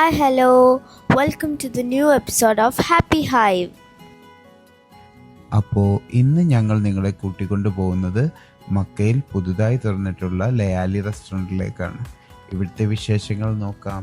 Hi, hello. Welcome to the new episode of Happy Hive. അപ്പോൾ ഇന്ന് ഞങ്ങൾ നിങ്ങളെ കൂട്ടിക്കൊണ്ടു പോകുന്നത് മക്കയിൽ പുതുതായി തുറന്നിട്ടുള്ള ലയാലി റെസ്റ്റോറൻറ്റിലേക്കാണ്. ഇവിടുത്തെ വിശേഷങ്ങൾ നോക്കാം.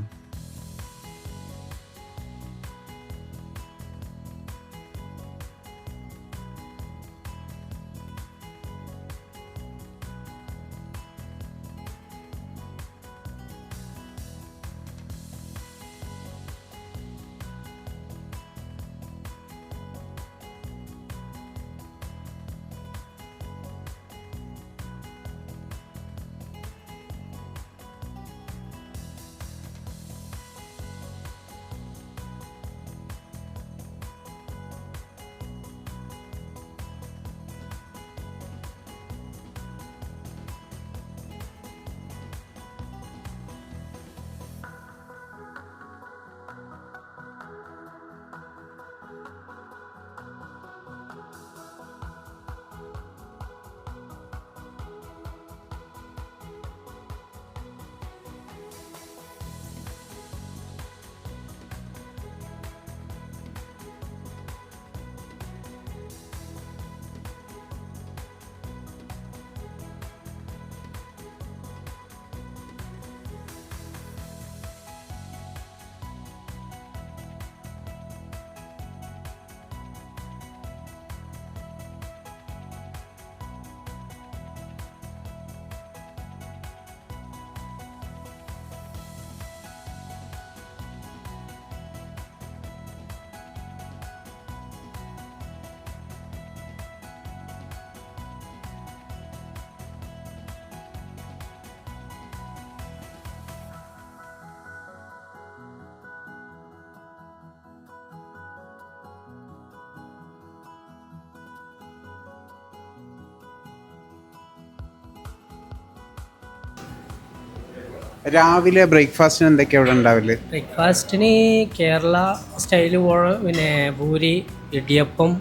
രാവിലെ ബ്രേക്ക്ഫാസ്റ്റിന് എന്തൊക്കെയാണ് ഇവിടെ ഉണ്ടാവില്ലേ? ബ്രേക്ക്ഫാസ്റ്റിന് കേരള സ്റ്റൈല് പിന്നെ പൂരി, ഇടിയപ്പം,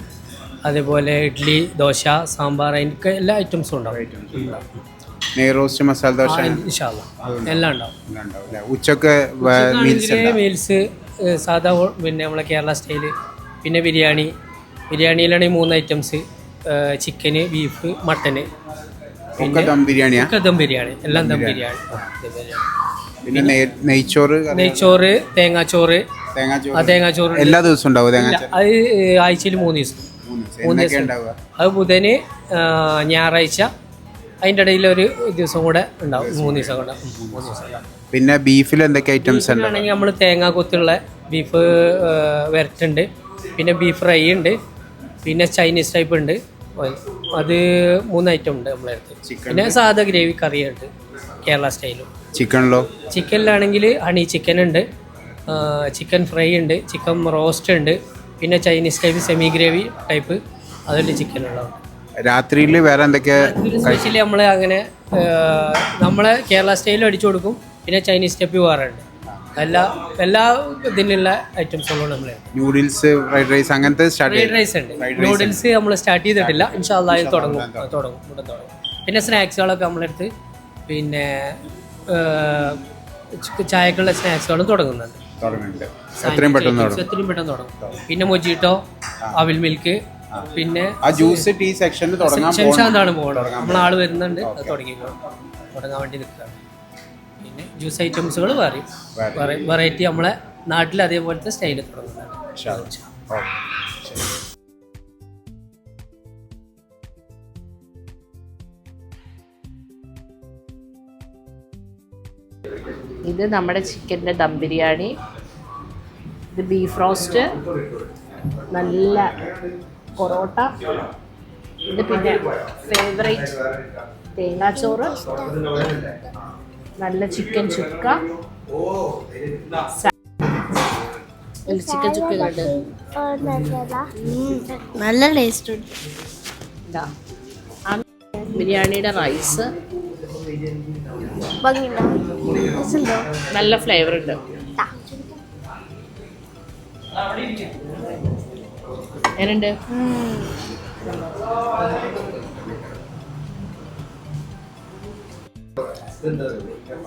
അതേപോലെ ഇഡ്ഡലി, ദോശ, സാമ്പാർ, അതിൻ്റെ എല്ലാ ഐറ്റംസും ഉണ്ടാവും. നെയ്റോസ്റ്റ്, മസാല ദോശ, എല്ലാം ഉണ്ടാവും. ഉച്ചക്ക് മീൽസ് സാധാ പിന്നെ നമ്മളെ കേരള സ്റ്റൈല്. പിന്നെ ബിരിയാണിയിലാണെങ്കിൽ 3 ഐറ്റംസ്: ചിക്കന്, ബീഫ്, മട്ടന്. പിന്നെ ദം ബിരിയാണി, എല്ലാം ദം ബിരിയാണി. പിന്നെ നെയ്ച്ചോറ്, തേങ്ങാച്ചോറ്. എല്ലാ ദിവസവും ഉണ്ടാവും. അത് ആഴ്ചയിൽ 3 ദിവസം. അത് ബുധന്, ഞായറാഴ്ച, അതിൻ്റെ ഇടയിൽ ഒരു ദിവസം കൂടെ ഉണ്ടാവും. 3 ദിവസം കൂടെ. പിന്നെ ബീഫിൽ എന്തൊക്കെ ഐറ്റംസ് ആണെങ്കിൽ നമ്മൾ തേങ്ങാ കൊത്തുള്ള ബീഫ് വരട്ടുണ്ട്. പിന്നെ ബീഫ് ഫ്രൈ ഉണ്ട്. പിന്നെ ചൈനീസ് ടൈപ്പ് ഉണ്ട്. അത് 3 ഐറ്റം ഉണ്ട് നമ്മളെ അടുത്ത്. പിന്നെ സാധാ ഗ്രേവി കറി ഉണ്ട് കേരള സ്റ്റൈലും. ചിക്കനിലാണെങ്കിൽ ഹണി ചിക്കൻ ഉണ്ട്, ചിക്കൻ ഫ്രൈ ഉണ്ട്, ചിക്കൻ റോസ്റ്റ് ഉണ്ട്. പിന്നെ Chinese type semi gravy type അതിൽ ചിക്കൻ ഉണ്ടാവും. രാത്രിയിൽ വേറെ എന്തൊക്കെയാ സ്പെഷ്യലി നമ്മൾ അങ്ങനെ നമ്മളെ കേരള സ്റ്റൈലും അടിച്ചു കൊടുക്കും. പിന്നെ ചൈനീസ് ടൈപ്പ് വേറെ ഉണ്ട്. എല്ലാ ഇതിനുള്ള ഐറ്റംസുകളും നമ്മൾ. നൂഡിൽസ്, ഫ്രൈഡ് റൈസ്, അങ്ങനത്തെ ഫ്രൈഡ് റൈസ് ഉണ്ട്. നൂഡിൽസ് നമ്മൾ സ്റ്റാർട്ട് ചെയ്തിട്ടില്ല. ഇൻഷാ അല്ലാഹ് തുടങ്ങും. പിന്നെ സ്നാക്സുകളൊക്കെ നമ്മളെടുത്ത് പിന്നെ ചായക്കുള്ള സ്നാക്സുകളും തുടങ്ങുന്നുണ്ട്. എത്രയും പെട്ടെന്ന് തുടങ്ങും. പിന്നെ മൊജിറ്റോ, അവിൽ മിൽക്ക്, പിന്നെ ജ്യൂസ്, ടീ സെക്ഷനിൽ പോകണം. നമ്മളാള് വരുന്നുണ്ട്, അത് തുടങ്ങാൻ വേണ്ടി നിൽക്കുകയാണ്. പിന്നെ ജ്യൂസ് ഐറ്റംസുകൾ വെറൈറ്റി നമ്മളെ നാട്ടിൽ അതേപോലത്തെ സ്റ്റൈലിൽ തുടങ്ങുന്നുണ്ട്. ഇത് നമ്മുടെ ചിക്കൻ്റെ ദം ബിരിയാണി, ഇത് ബീഫ് റോസ്റ്റ്, നല്ല പൊറോട്ട, ഇത് പിന്നെ ഫേവറേറ്റ് തേങ്ങാച്ചോറ്, നല്ല ചിക്കൻ ചുക്ക, ചിക്കൻ ചുക്ക നല്ല ടേസ്റ്റ് ഉണ്ട്. ബിരിയാണിയുടെ റൈസ് നല്ല ഫ്ലേവർ ഉണ്ട്. എങ്ങനെയുണ്ട്?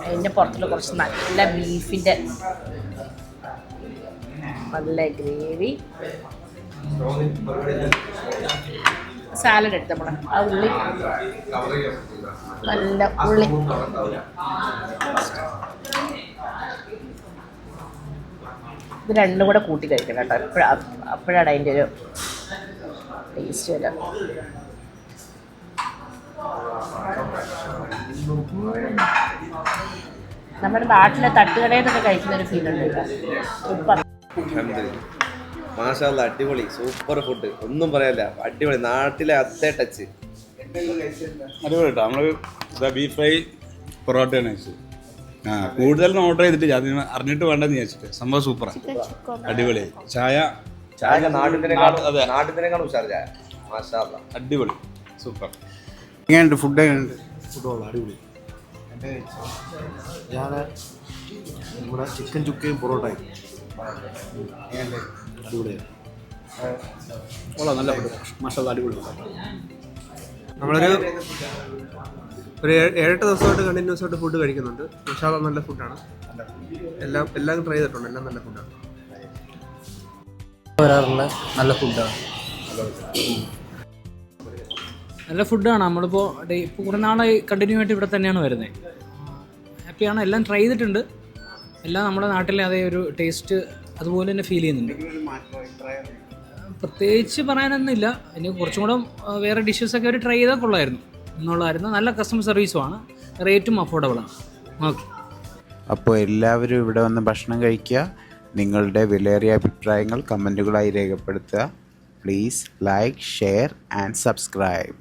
അതിൻ്റെ പുറത്തുള്ള കുറച്ച് നല്ല ബീഫിൻ്റെ നല്ല ഗ്രേവി. സാലഡ് എടുത്ത് നമ്മൾ ആ ഉള്ളി, നല്ല ഉള്ളി. ഇത് രണ്ടും കൂടെ കൂട്ടി കഴിക്കണം കേട്ടോ. അപ്പോഴാണ് അതിൻ്റെ ഒരു ടേസ്റ്റ് വരിക. നമ്മുടെ നാട്ടിലെ തട്ടുകടയിൽ നിന്നൊക്കെ കഴിക്കുന്ന ഒരു ഫീൽ ഉണ്ട് കേട്ടോ. സൂപ്പർ. മാഷാഅല്ലാ, അടിപൊളി, സൂപ്പർ ഫുഡ്, ഒന്നും പറയാനില്ല, അടിപൊളി, നാട്ടിലെ അതേ ടച്ച്. അടിപൊളി കേട്ടോ. നമ്മൾ ബീഫ് ഫ്രൈ പൊറോട്ടയാണ് കഴിച്ചത്. കൂടുതലും ഓർഡർ ചെയ്തിട്ട് അതിന് അറിഞ്ഞിട്ട് വേണ്ടെന്ന് വിചാരിച്ചിട്ട്. സംഭവം സൂപ്പറാണ്, അടിപൊളിയായി. ചായ നാട്ടിനേക്കാളും ഉഷാർ ചായ. മാഷാഅല്ലാ, അടിപൊളി, സൂപ്പർ. എങ്ങനെയുണ്ട് ഫുഡ്? എങ്ങനെയുണ്ട്? ഫുഡുള്ള അടിപൊളി. ഞാൻ ഇവിടെ ചിക്കൻ ചുക്കയും പൊറോട്ടയും അടിപൊളിയാണ്. നല്ല ഫുഡ്, മാഷാഅല്ലാ, അടിപൊളി. നമ്മളൊരു 7-8 ദിവസമായിട്ട് കണ്ടിന്യൂസ് ആയിട്ട് ഫുഡ് കഴിക്കുന്നുണ്ട്. മാഷാഅല്ലാ, നല്ല ഫുഡാണ്. എല്ലാം ട്രൈ ചെയ്തിട്ടുണ്ട്. എല്ലാം നല്ല ഫുഡാണ്. വരാറുള്ള നല്ല ഫുഡാണ്. നല്ല ഫുഡാണ്. നമ്മളിപ്പോൾ ഇപ്പോൾ കുറേ നാളായി കണ്ടിന്യൂ ആയിട്ട് ഇവിടെ തന്നെയാണ് വരുന്നത്. ഹാപ്പിയാണ്. എല്ലാം ട്രൈ ചെയ്തിട്ടുണ്ട്. എല്ലാം നമ്മുടെ നാട്ടിലെ അതേ ഒരു ടേസ്റ്റ് അതുപോലെ തന്നെ ഫീൽ ചെയ്യുന്നുണ്ട്. പ്രത്യേകിച്ച് പറയാനൊന്നുമില്ല. ഇനി കുറച്ചും കൂടെ വേറെ ഡിഷസൊക്കെ അവർ ട്രൈ ചെയ്താൽ കൊള്ളായിരുന്നു എന്നുള്ളതായിരുന്നു. നല്ല കസ്റ്റമർ സർവീസുമാണ്, റേറ്റും അഫോർഡബിളാണ്. ഓക്കെ, അപ്പോൾ എല്ലാവരും ഇവിടെ വന്ന് ഭക്ഷണം കഴിക്കുക. നിങ്ങളുടെ വിലയേറിയ അഭിപ്രായങ്ങൾ കമൻറ്റുകളായി രേഖപ്പെടുത്തുക. Please like, share and subscribe.